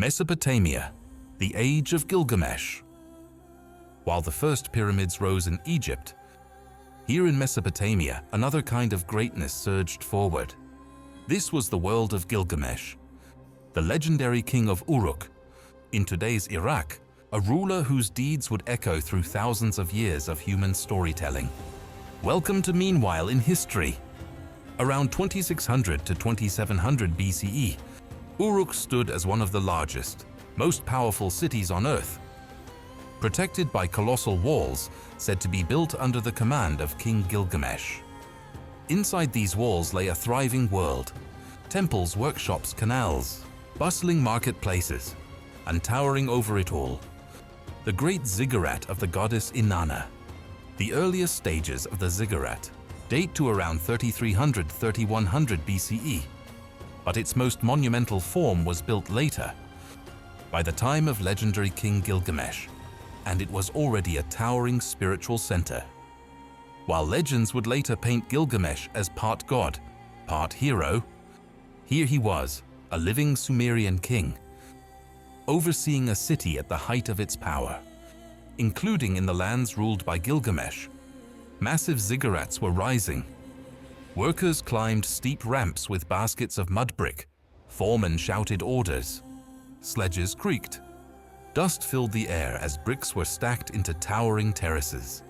Mesopotamia, the Age of Gilgamesh. While the first pyramids rose in Egypt, here in Mesopotamia, another kind of greatness surged forward. This was the world of Gilgamesh, the legendary king of Uruk, in today's Iraq, a ruler whose deeds would echo through thousands of years of human storytelling. Welcome to Meanwhile in History. Around 2600 to 2700 BCE, Uruk stood as one of the largest, most powerful cities on Earth, protected by colossal walls said to be built under the command of King Gilgamesh. Inside these walls lay a thriving world: temples, workshops, canals, bustling marketplaces, and towering over it all, the great ziggurat of the goddess Inanna. The earliest stages of the ziggurat date to around 3300–3100 BCE, but its most monumental form was built later, by the time of legendary King Gilgamesh, and it was already a towering spiritual center. While legends would later paint Gilgamesh as part god, part hero, here he was, a living Sumerian king, overseeing a city at the height of its power. Including in the lands ruled by Gilgamesh, massive ziggurats were rising. Workers climbed steep ramps with baskets of mud brick. Foremen shouted orders. Sledges creaked. Dust filled the air as bricks were stacked into towering terraces.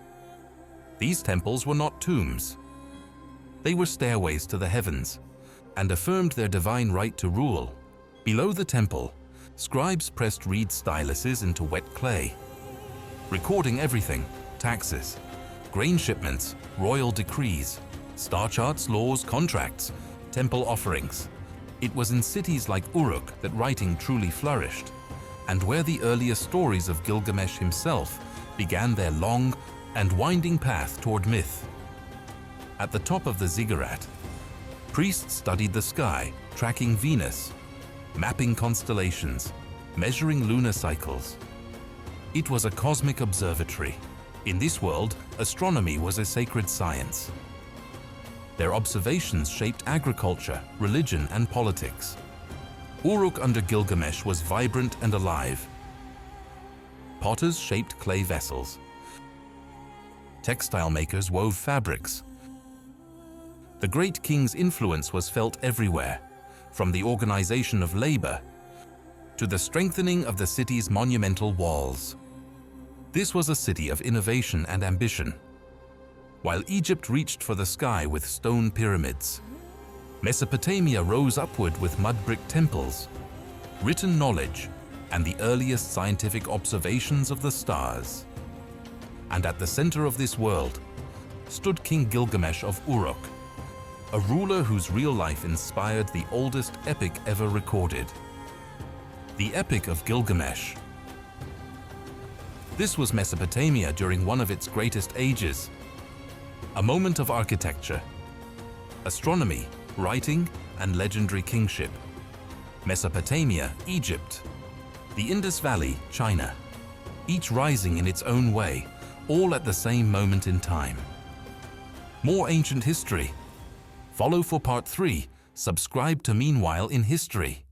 These temples were not tombs. They were stairways to the heavens and affirmed their divine right to rule. Below the temple, scribes pressed reed styluses into wet clay, recording everything: taxes, grain shipments, royal decrees, star charts, laws, contracts, temple offerings. It was in cities like Uruk that writing truly flourished, and where the earliest stories of Gilgamesh himself began their long and winding path toward myth. At the top of the ziggurat, priests studied the sky, tracking Venus, mapping constellations, measuring lunar cycles. It was a cosmic observatory. In this world, astronomy was a sacred science. Their observations shaped agriculture, religion, and politics. Uruk under Gilgamesh was vibrant and alive. Potters shaped clay vessels. Textile makers wove fabrics. The great king's influence was felt everywhere, from the organization of labor to the strengthening of the city's monumental walls. This was a city of innovation and ambition. While Egypt reached for the sky with stone pyramids, Mesopotamia rose upward with mud brick temples, written knowledge, and the earliest scientific observations of the stars. And at the center of this world stood King Gilgamesh of Uruk, a ruler whose real life inspired the oldest epic ever recorded, the Epic of Gilgamesh. This was Mesopotamia during one of its greatest ages, a moment of architecture, astronomy, writing, and legendary kingship. Mesopotamia, Egypt, the Indus Valley, China, each rising in its own way, all at the same moment in time. More ancient history. Follow for part 3. Subscribe to Meanwhile in History.